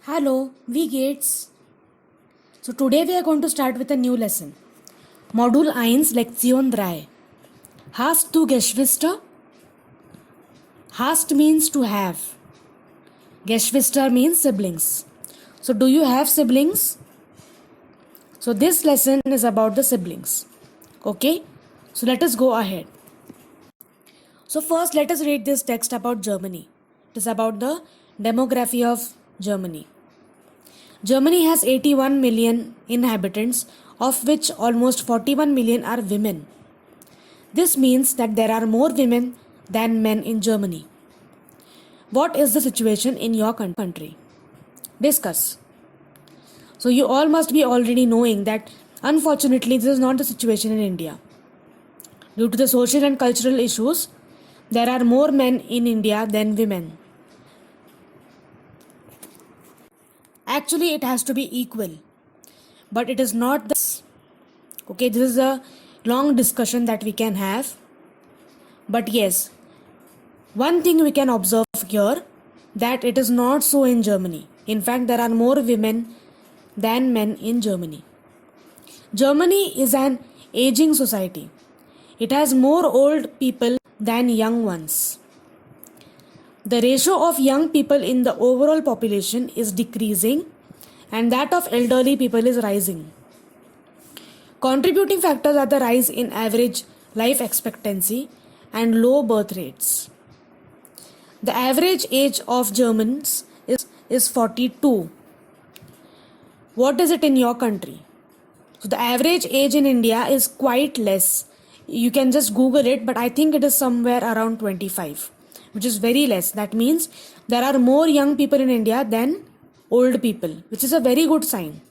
Hello, V Gates. So today we are going to start with a new lesson. Modul 1 Lektion 3. Hast du Geschwister? Hast means to have. Geschwister means siblings. So do you have siblings? So this lesson is about the siblings. Okay? So let us go ahead. So first let us read this text about Germany. It is about the demography of Germany. Germany has 81 million inhabitants, of which almost 41 million are women. This means that there are more women than men in Germany. What is the situation in your country? Discuss. So you all must be already knowing that unfortunately this is not the situation in India. Due to the social and cultural issues, there are more men in India than women. Actually, it has to be equal, but it is not this. Okay, this is a long discussion that we can have. But yes, one thing we can observe here that it is not so in Germany. In fact, there are more women than men in Germany. Germany is an aging society. It has more old people than young ones. The ratio of young people in the overall population is decreasing and that of elderly people is rising. Contributing factors are the rise in average life expectancy and low birth rates. The average age of Germans is 42. What is it in your country? So the average age in India is quite less. You can just Google it, but I think it is somewhere around 25, which is very less. That means there are more young people in India than old people, which is a very good sign.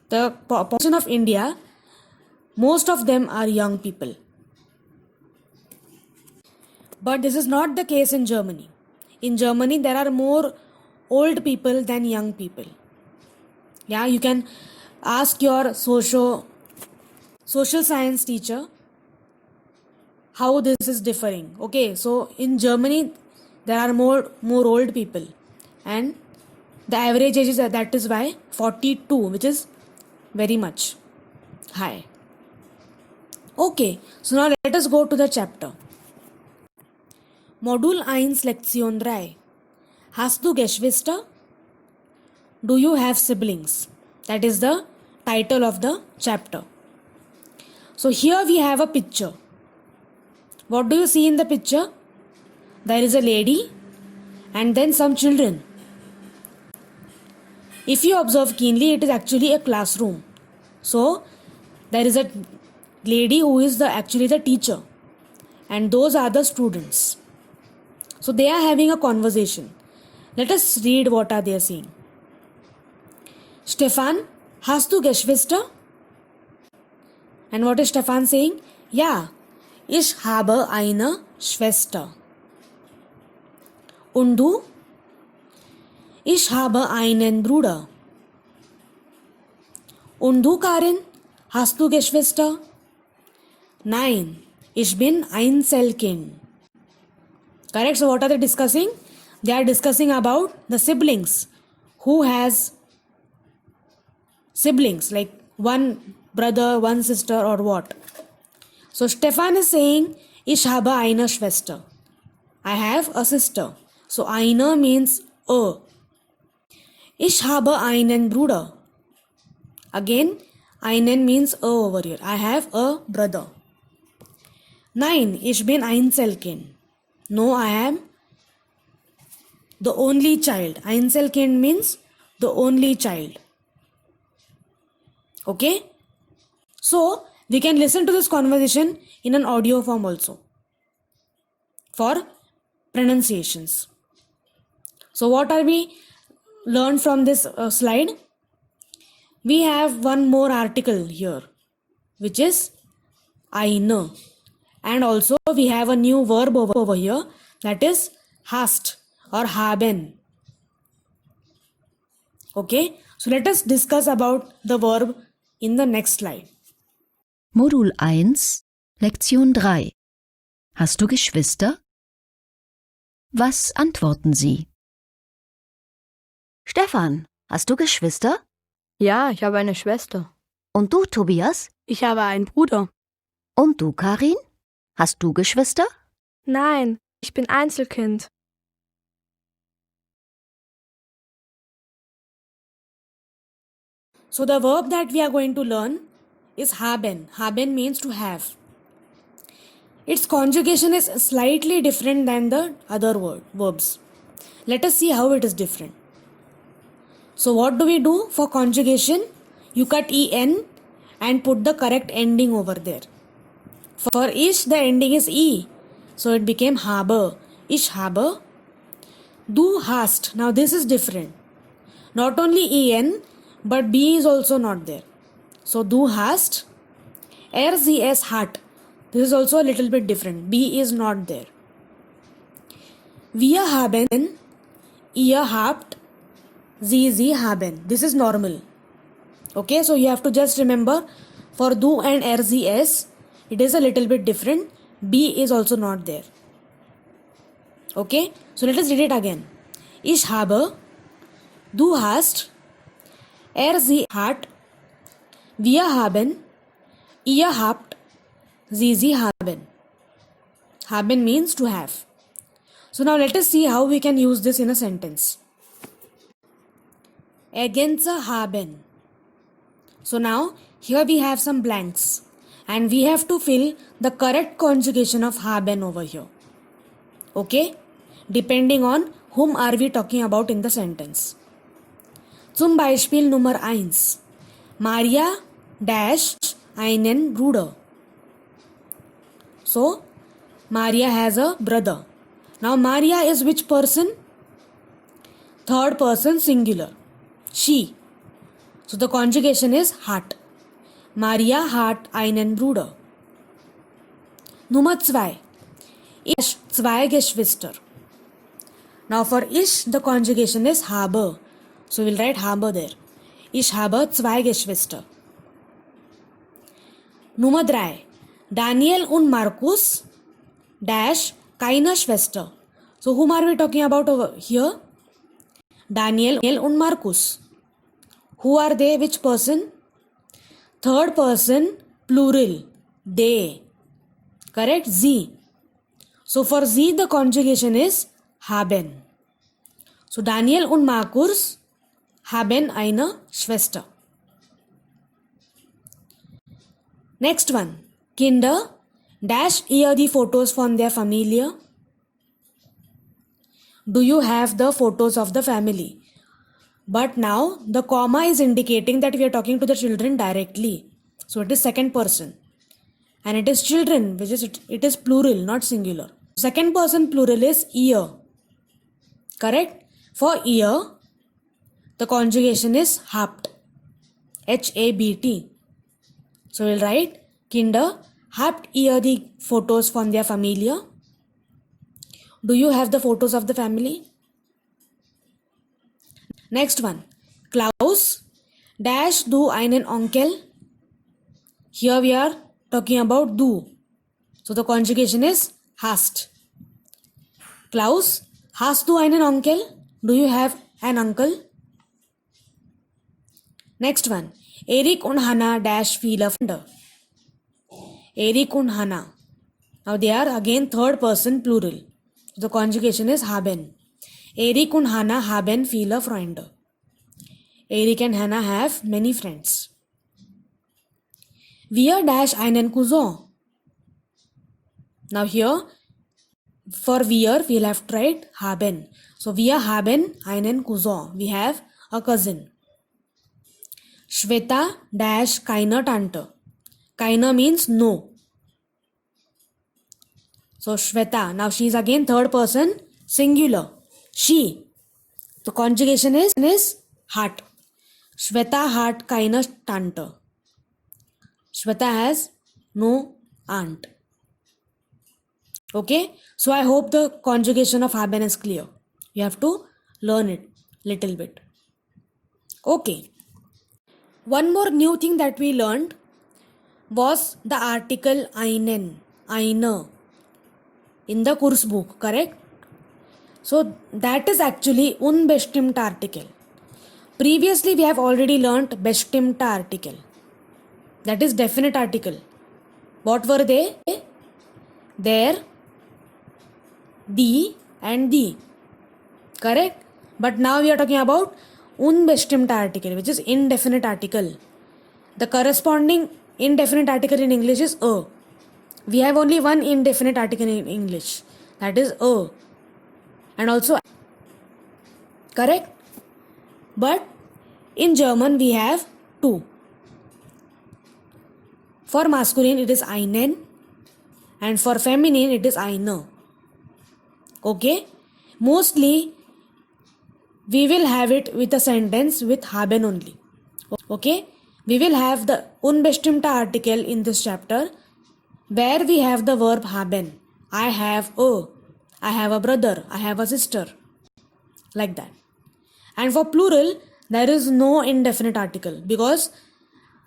The population of India, most of them are young people. But this is not the case in Germany. In Germany, there are more old people than young people. Yeah, you can ask your social science teacher how this is differing. Okay, so in Germany, there are more old people, and the average age is that is why 42, which is very much high. Okay, so now let us go to the chapter. Modul 1 Lektion 3. Hast du Geschwister? Do you have siblings? That is the title of the chapter. So here we have a picture. What do you see in the picture? There is a lady and then some children. If you observe keenly, it is actually a classroom. So there is a lady who is actually the teacher and those are the students. So they are having a conversation. Let us read what are they saying. Stefan, hast du Geschwister? And what is Stefan saying? Ja, ich habe eine Schwester. Und du? Ich habe einen Bruder. Und du, Karin? Hast du Geschwister? Nein, ich bin Einzelkind. Correct? So what are they discussing? They are discussing about the siblings. Who has siblings, like one brother, one sister, or what? So Stefan is saying, Ich habe eine Schwester. I have a sister. So eine means a. Ich habe einen Bruder. Again, einen means a over here. I have a brother. Nein, ich bin Einzelkind. No, I am the only child. Einzelkind means the only child. Okay? So, we can listen to this conversation in an audio form also for pronunciations. So, what are we learned from this slide? We have one more article here, which is eine. And also we have a new verb over here, that is hast or haben. Okay, so let us discuss about the verb in the next slide. Modul 1, Lektion 3. Hast du Geschwister? Was antworten Sie? Stefan, hast du Geschwister? Ja, ich habe eine Schwester. Und du, Tobias? Ich habe einen Bruder. Und du, Karin? Hast du Geschwister? Nein, ich bin Einzelkind. So the verb that we are going to learn is haben. Haben means to have. Its conjugation is slightly different than the other verbs. Let us see how it is different. So what do we do for conjugation? You cut en and put the correct ending over there. For ish, the ending is e. So it became habe. Ich habe. Du hast. Now this is different. Not only en, but b is also not there. So du hast. Sie es hat. This is also a little bit different. B is not there. Wir haben. Ihr habt. Sie haben. This is normal. Okay, so you have to just remember for du and sie es, it is a little bit different. B is also not there. Okay, so let us read it again. Ich habe. Du hast. Sie hat. Wir haben. Ihr habt. Sie haben. Haben means to have. So now let us see how we can use this in a sentence. Ergänze haben. So now here we have some blanks and we have to fill the correct conjugation of haben over here. Okay? Depending on whom are we talking about in the sentence. Zum Beispiel Nummer 1. Maria dash einen Bruder. So, Maria has a brother. Now, Maria is which person? Third person singular. She. So, the conjugation is hat. Maria hat einen Bruder. Nummer 2. Ich zwei Geschwister. Now, for ich, the conjugation is habe. So, we'll write habe there. Ich habe zwei Geschwister. Nummer 3. Daniel und Markus dash keine Schwester. So whom are we talking about over here? Daniel und Markus. Who are they? Which person? Third person plural. They. Correct? Sie. So for sie the conjugation is haben. So Daniel und Markus haben eine Schwester. Next one. Kinder dash ihr die Fotos von der Familie. Do you have the photos of the family? But now the comma is indicating that we are talking to the children directly. So it is second person. And it is children, which is it is plural, not singular. Second person plural is ihr. Correct? For ihr, the conjugation is habt. Habt. So we'll write Kinder habt ihr die Fotos von der Familie? Do you have the photos of the family? Next one. Klaus dash du einen Onkel. Here we are talking about du. So the conjugation is hast. Klaus, hast du einen Onkel? Do you have an uncle? Next one. Erik und Hannah dash viele Freunde. Erik und Hannah. Now they are again third person plural. The conjugation is haben. Erik und Hannah haben viele Freunde. Erik and Hannah have many friends. Wir dash einen Cousin. Now here, for wir, we'll have to write haben. So wir haben einen Cousin. We have a cousin. Shweta dash keine Tante. Keine means no. So Shweta, now she is again third person singular. She. The conjugation is hat. Shweta hat keine Tante. Shweta has no aunt. Okay, so I hope the conjugation of haben is clear. You have to learn it little bit. Okay. One more new thing that we learned was the article einen, eine in the Kursbuch, correct? So that is actually unbestimmt article. Previously, we have already learnt bestimmte article. That is definite article. What were they? There, die and die. Correct? But now we are talking about unbestimmte article, which is indefinite article. The corresponding indefinite article in English is a. We have only one indefinite article in English. That is a. And also, correct? But in German we have two. For masculine it is einen and for feminine it is eine. Okay? Mostly we will have it with a sentence with haben only. Okay? We will have the unbestimmte article in this chapter where we have the verb haben. I have a brother, I have a sister. Like that. And for plural, there is no indefinite article because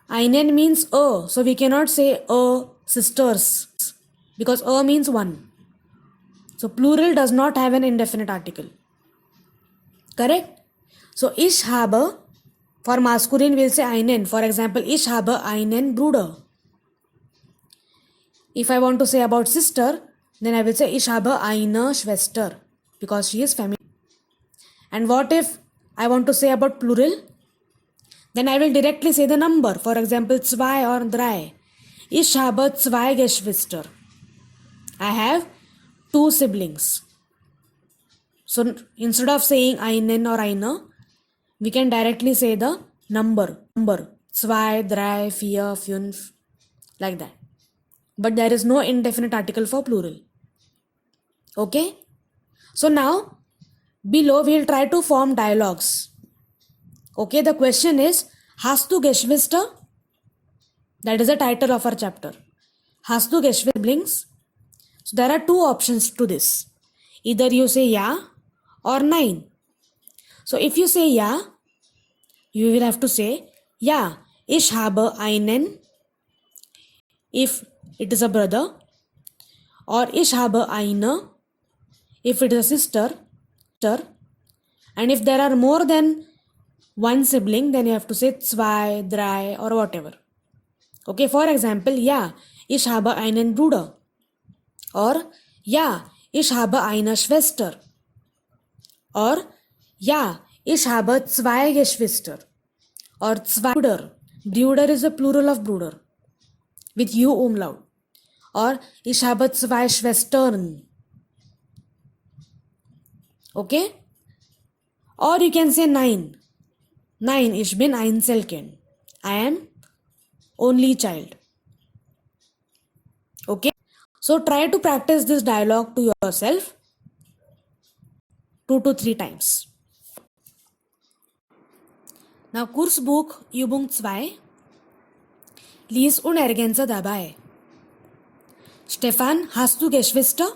einen means a. So we cannot say a sisters because a means one. So plural does not have an indefinite article. Correct? So ich habe, for masculine we'll say einen. For example, ich habe einen Bruder. If I want to say about sister, then I will say ich habe eine Schwester because she is feminine. And what if I want to say about plural? Then I will directly say the number. For example, zwei or drei. Ich habe zwei Geschwister. I have two siblings. So instead of saying einen or eine, we can directly say the number. Zwei, drei, vier, fünf. Like that. But there is no indefinite article for plural. Okay? So now, below we will try to form dialogues. Okay, the question is, hast du Geschwister? That is the title of our chapter. Hast du Geschwisterlings? So there are two options to this. Either you say ja or nein. So if you say ja, you will have to say ja, ich habe einen if it is a brother, or ich habe eine if it is a sister. And if there are more than one sibling, then you have to say zwei, drei or whatever. Okay, for example, ja, ich habe einen Bruder. Or ja, ich habe eine Schwester. Or ja, ich habe zwei Geschwister. Or zwei Brüder. Brüder is a plural of Bruder with U umlaut. Or ich habe zwei Schwestern. Okay? Or you can say nein. Nein, ich bin Einzelkind. I am only child. Okay? So try to practice this dialogue to yourself 2 to 3 times. Now Kursbuch Übung 2. Lies und ergänze dabei. Stefan, hast du Geschwister?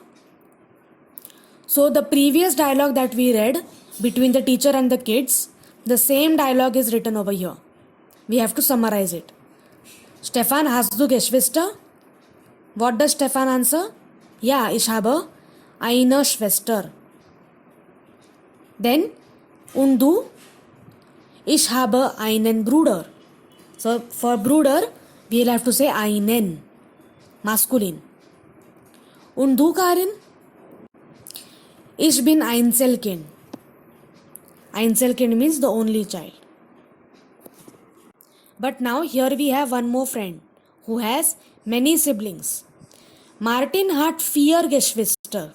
So the previous dialogue that we read between the teacher and the kids, the same dialogue is written over here. We have to summarize it. Stefan, hast du Geschwister? What does Stefan answer? Ja, ich habe eine Schwester. Then, und du? Ich habe einen Bruder. So for Bruder, we'll have to say einen, masculine. Und du, Karin? Ich bin Einzelkind. Einzelkind means the only child. But now here we have one more friend who has many siblings. Martin hat 4 Geschwister.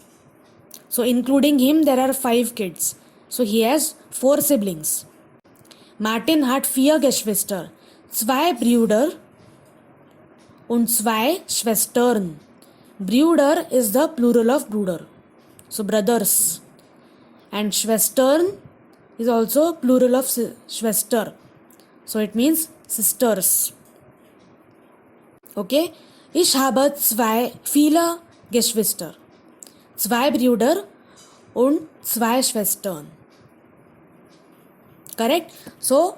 So including him there are 5 kids. So he has 4 siblings. Martin hat 4 Geschwister. 2 Brüder und 2 Schwestern. Brüder is the plural of Bruder. So brothers. And Schwestern is also plural of Schwester. So it means sisters. Okay? Ich habe viele Geschwister. 2 Brüder und 2 Schwestern. Correct? So,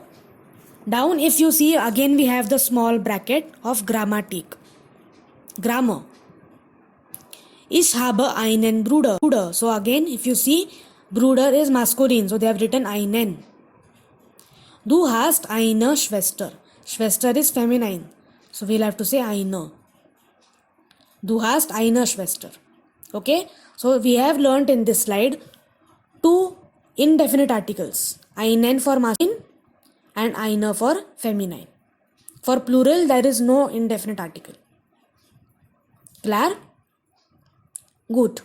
down if you see, again we have the small bracket of Grammatik. Grammar. Ich habe einen Bruder. So again, if you see, Bruder is masculine, so they have written einen. Du hast eine Schwester. Schwester is feminine. So we'll have to say eine. Du hast eine Schwester. Okay. So we have learnt in this slide two indefinite articles. Einen for masculine and eine for feminine. For plural, there is no indefinite article. Klar? Gut.